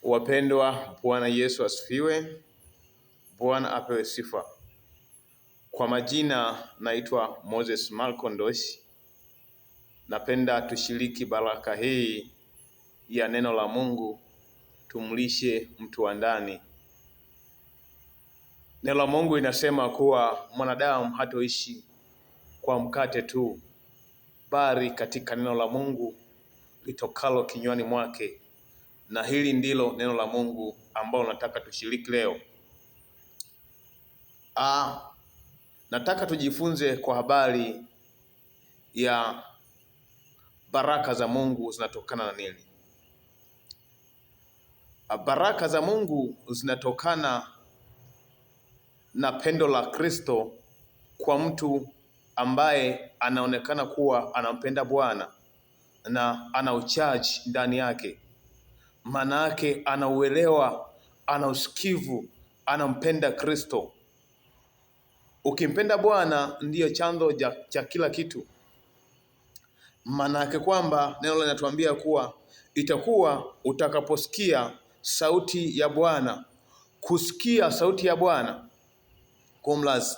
Wapendwa, Bwana Yesu asifiwe. Bwana apewe sifa. Kwa majina naitwa Moses Malkondosi. Napenda tushiriki baraka hii ya neno la Mungu, tumlishe mtu wa ndani. Neno la Mungu inasema kuwa mwanadamu hatoishi kwa mkate tu, bali katika neno la Mungu litokalo kinywani mwake. Na hili ndilo neno la Mungu ambalo nataka tushiriki leo. Nataka tujifunze kwa habari ya baraka za Mungu zinatokana na nini? Baraka za Mungu zinatokana na pendo la Kristo kwa mtu ambaye anaonekana kuwa anampenda Bwana na ana uchaji ndani yake. Maana yake anauelewa, ana usikivu, anampenda Kristo. Ukimpenda Bwana ndiyo chanzo cha kila kitu. Maana yake kwamba neno linatuambia kuwa itakuwa utakaposikia sauti ya Bwana. Kusikia sauti ya Bwana kumlazi.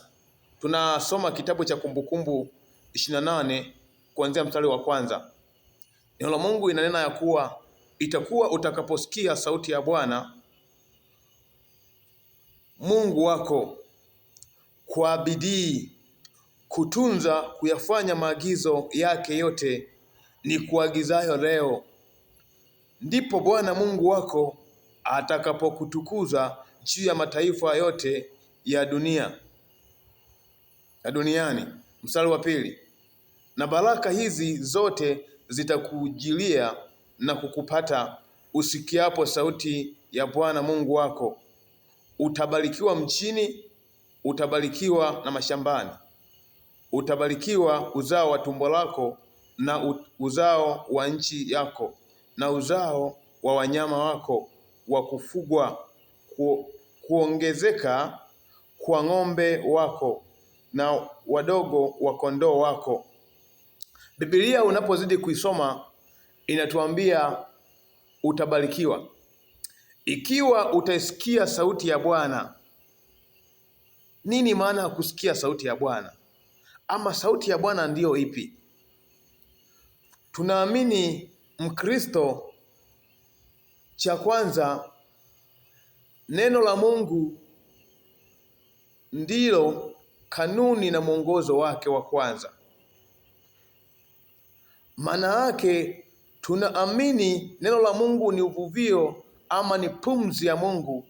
Tunasoma kitabu cha Kumbukumbu 28 kuanzia mstari wa kwanza. Neno la Mungu inanena ya kuwa itakuwa utakaposikia sauti ya Bwana Mungu wako kwa bidii kutunza kuyafanya maagizo yake yote ni kuagizayo leo, ndipo Bwana Mungu wako atakapokutukuza juu ya mataifa yote ya duniani. Mstari wa pili. Na baraka hizi zote zitakujilia na kukupata usikiapo sauti ya Bwana Mungu wako. Utabarikiwa mchini, utabarikiwa na mashambani. Utabarikiwa uzao wa tumbo lako na uzao wa nchi yako na uzao wa wanyama wako wa kufugwa, kuongezeka kwa ng'ombe wako na wadogo wa kondoo wako. Biblia unapozidi kuisoma inatuambia utabarikiwa ikiwa utaisikia sauti ya Bwana. Nini maana ya kusikia sauti ya Bwana? Ama sauti ya Bwana ndiyo ipi? Tunaamini Mkristo, cha kwanza neno la Mungu ndilo kanuni na mwongozo wake wa kwanza. Maana yake tunaamini neno la Mungu ni uvuvio ama ni pumzi ya Mungu.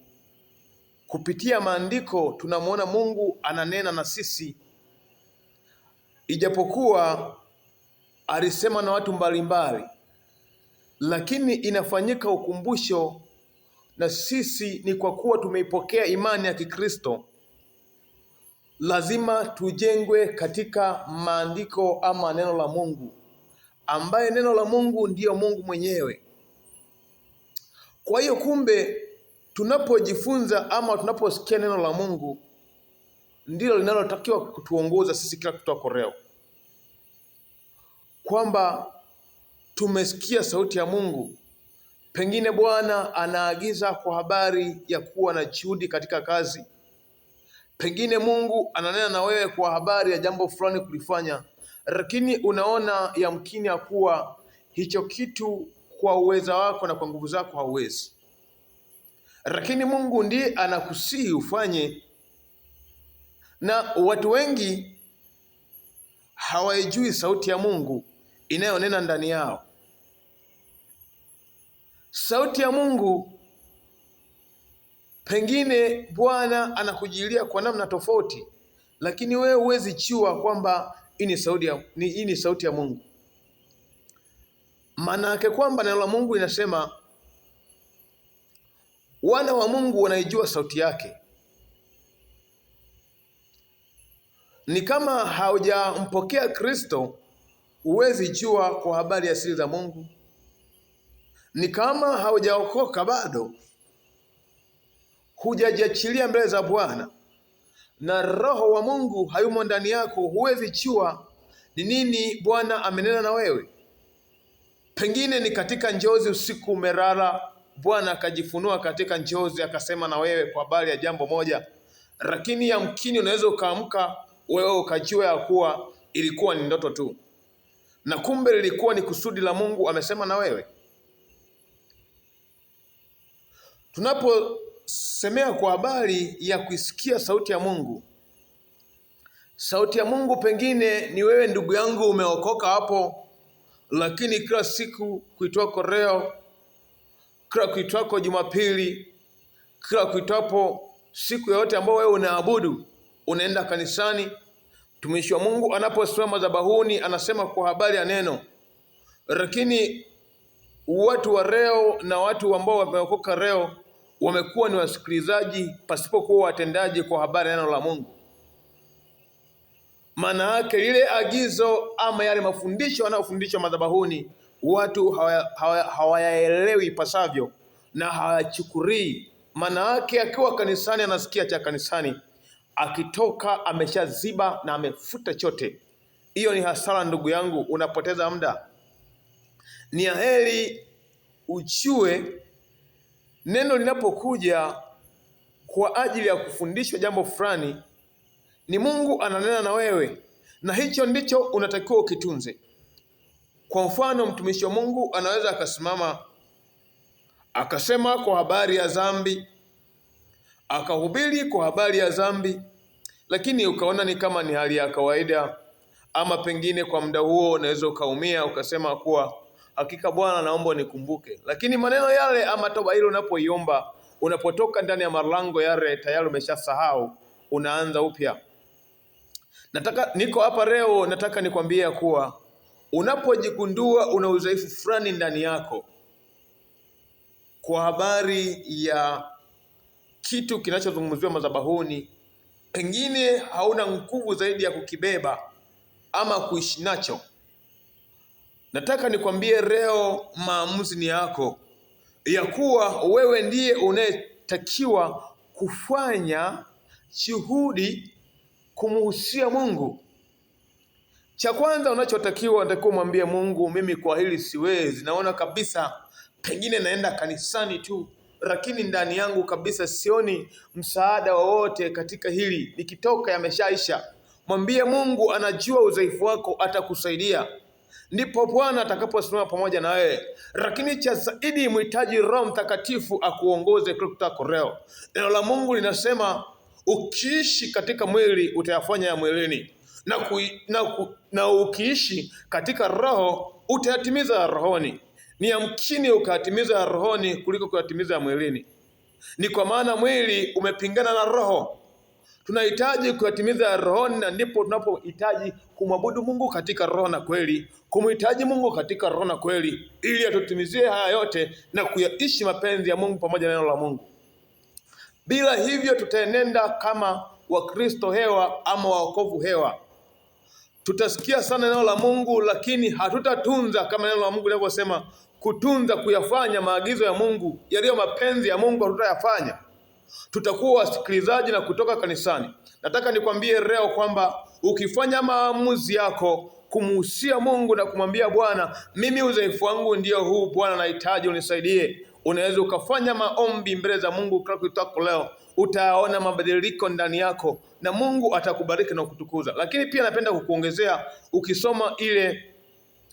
Kupitia maandiko tunamwona Mungu ananena na sisi. Ijapokuwa alisema na watu mbalimbali, lakini inafanyika ukumbusho na sisi. Ni kwa kuwa tumeipokea imani ya Kikristo, lazima tujengwe katika maandiko ama neno la Mungu, ambaye neno la Mungu ndiyo Mungu mwenyewe. Kwa hiyo kumbe, tunapojifunza ama tunaposikia neno la Mungu ndilo linalotakiwa kutuongoza sisi kila kutoka leo, kwamba tumesikia sauti ya Mungu. Pengine Bwana anaagiza kwa habari ya kuwa na juhudi katika kazi. Pengine Mungu ananena na wewe kwa habari ya jambo fulani kulifanya, lakini unaona yamkini ya kuwa hicho kitu kwa uweza wako na kwa nguvu zako hauwezi. Lakini Mungu ndiye anakusihi ufanye. Na watu wengi hawaijui sauti ya Mungu inayonena ndani yao. Sauti ya Mungu, pengine Bwana anakujilia kwa namna tofauti, lakini wewe huwezi jua kwamba hii ni sauti ya Mungu. Maana yake kwamba neno la Mungu linasema wana wa Mungu wanaijua sauti yake. Ni kama haujampokea Kristo, huwezi jua kwa habari ya siri za Mungu. Ni kama haujaokoka bado, hujajiachilia mbele za Bwana na Roho wa Mungu hayumo ndani yako, huwezi jua ni nini Bwana amenena na wewe. Pengine ni katika njozi usiku umelala, Bwana akajifunua katika njozi akasema na wewe kwa habari ya jambo moja, lakini yamkini unaweza ukaamka wewe ukajua ya kuwa ilikuwa ni ndoto tu, na kumbe lilikuwa ni kusudi la Mungu amesema na wewe. Tunaposemea kwa habari ya kuisikia sauti ya Mungu, sauti ya Mungu pengine ni wewe ndugu yangu umeokoka hapo, lakini kila siku kuitwako leo, kila kuitwako Jumapili, kila kuitwapo siku yoyote ambayo wewe unaabudu, unaenda kanisani, mtumishi wa Mungu anaposimama madhabahuni anasema kwa habari ya neno, lakini watu wa leo na watu ambao wameokoka leo wamekuwa ni wasikilizaji pasipokuwa watendaji kwa habari ya neno la Mungu. Maana yake lile agizo ama yale mafundisho wanayofundishwa madhabahuni watu hawayaelewi ipasavyo na hawachukurii. Maana yake akiwa kanisani anasikia cha kanisani, akitoka ameshaziba na amefuta chote. Hiyo ni hasara ndugu yangu, unapoteza muda. Ni heri ujue neno linapokuja kwa ajili ya kufundishwa jambo fulani, ni Mungu ananena na wewe, na hicho ndicho unatakiwa ukitunze. Kwa mfano, mtumishi wa Mungu anaweza akasimama akasema kwa habari ya dhambi, akahubiri kwa habari ya dhambi, lakini ukaona ni kama ni hali ya kawaida, ama pengine kwa muda huo unaweza ukaumia ukasema kuwa hakika Bwana naomba nikumbuke. Lakini maneno yale ama toba ile unapoiomba, unapotoka ndani ya malango yale tayari umeshasahau, unaanza upya. Niko hapa leo nataka nikwambie kuwa unapojigundua una udhaifu fulani ndani yako kwa habari ya kitu kinachozungumziwa madhabahuni, pengine hauna nguvu zaidi ya kukibeba ama kuishi nacho, nataka nikwambie leo maamuzi ni yako, ya kuwa wewe ndiye unayetakiwa kufanya juhudi kumhusia Mungu. Cha kwanza unatakiwa mwambie Mungu, mimi kwa hili siwezi, naona kabisa pengine naenda kanisani tu, lakini ndani yangu kabisa sioni msaada wowote katika hili, nikitoka yameshaisha. Mwambie Mungu, anajua udhaifu wako, atakusaidia. Ndipo Bwana atakaposimama pamoja na wewe. Lakini cha zaidi, mhitaji Roho Mtakatifu akuongoze kutoka leo. Neno la Mungu linasema ukiishi katika mwili utayafanya ya mwilini, na ukiishi katika roho utayatimiza ya rohoni. Ni yamkini ukatimiza ya rohoni kuliko kuyatimiza ya mwilini. Ni kwa maana mwili umepingana na roho. Tunahitaji kuyatimiza ya rohoni, na ndipo tunapohitaji kumwabudu Mungu katika roho na kweli, kumhitaji Mungu katika roho na kweli, ili atutimizie haya yote na kuyaishi mapenzi ya Mungu pamoja na neno la Mungu. Bila hivyo tutaenenda kama Wakristo hewa ama waokovu hewa. Tutasikia sana neno la Mungu, lakini hatutatunza kama neno la Mungu linavyosema kutunza, kuyafanya maagizo ya Mungu yaliyo mapenzi ya Mungu, hatutayafanya. Tutakuwa wasikilizaji na kutoka kanisani. Nataka nikwambie leo kwamba ukifanya maamuzi yako kumhusia Mungu na kumwambia Bwana, mimi udhaifu wangu ndio huu, Bwana nahitaji unisaidie, unaweza ukafanya maombi mbele za Mungu kutoka leo. Utaona mabadiliko ndani yako na Mungu atakubariki na kutukuza. Lakini pia napenda kukuongezea, ukisoma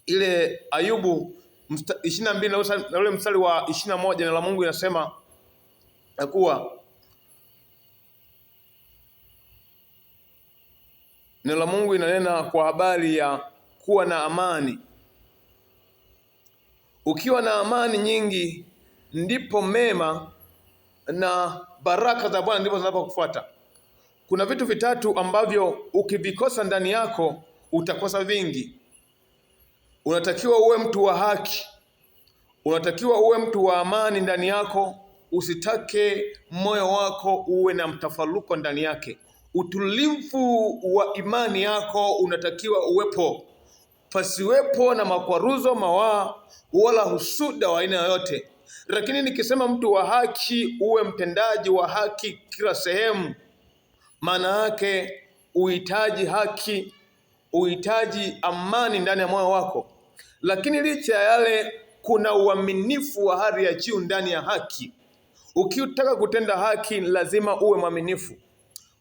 ile Ayubu 22 na ule mstari wa 21, neno la Mungu inasema ya kuwa, neno la Mungu inanena kwa habari ya kuwa na amani. Ukiwa na amani nyingi, ndipo mema na baraka za Bwana ndipo zinapokufuata. Kuna vitu vitatu ambavyo ukivikosa ndani yako utakosa vingi. Unatakiwa uwe mtu wa haki, unatakiwa uwe mtu wa amani ndani yako. Usitake moyo wako uwe na mtafaruko ndani yake. Utulivu wa imani yako unatakiwa uwepo, pasiwepo na makwaruzo, mawaa wala husuda wa aina yoyote. Lakini nikisema mtu wa haki, uwe mtendaji wa haki kila sehemu. Maana yake uhitaji haki, uhitaji amani ndani ya moyo wako. Lakini licha ya yale kuna uaminifu wa hali ya juu ndani ya haki. Ukitaka kutenda haki lazima uwe mwaminifu.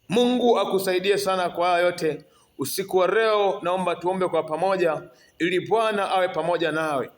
Mungu akusaidie sana kwa haya yote. Usiku wa leo naomba tuombe kwa pamoja ili Bwana awe pamoja nawe.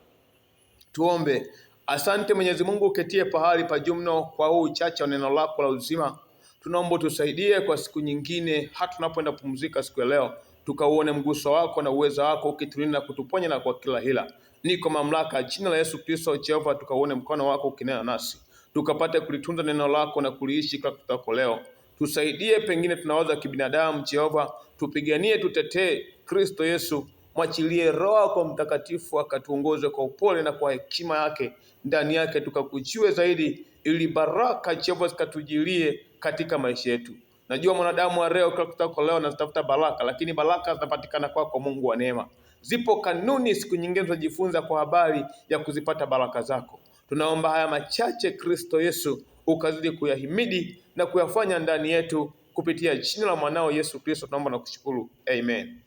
Tuombe. Asante Mwenyezi Mungu uketie pahali pa juu mno kwa huu uchache wa neno lako la uzima. Tunaomba tusaidie kwa siku nyingine, hata tunapoenda kupumzika siku ya leo, tukauone mguso wako na uwezo wako ukitulinda na kutuponya na kwa kila hila. Niko mamlaka jina la Yesu Kristo Jehova, tukauone mkono wako ukinena nasi, tukapate kulitunza neno lako na kuliishi kwa kutako leo. Tusaidie, pengine tunawaza kibinadamu Jehova, tupiganie, tutetee. Kristo Yesu, mwachilie Roho yako Mtakatifu akatuongoze kwa upole na kwa hekima yake, ndani yake tukakujue zaidi, ili baraka Jehova zikatujilie katika maisha yetu. Najua mwanadamu wa leo kwa leo anatafuta baraka, lakini baraka zinapatikana kwako Mungu wa neema. Zipo kanuni siku nyingine tunajifunza kwa habari ya kuzipata baraka zako. Tunaomba haya machache Kristo Yesu ukazidi kuyahimidi na kuyafanya ndani yetu kupitia jina la mwanao Yesu Kristo tunaomba na kushukuru. Amen.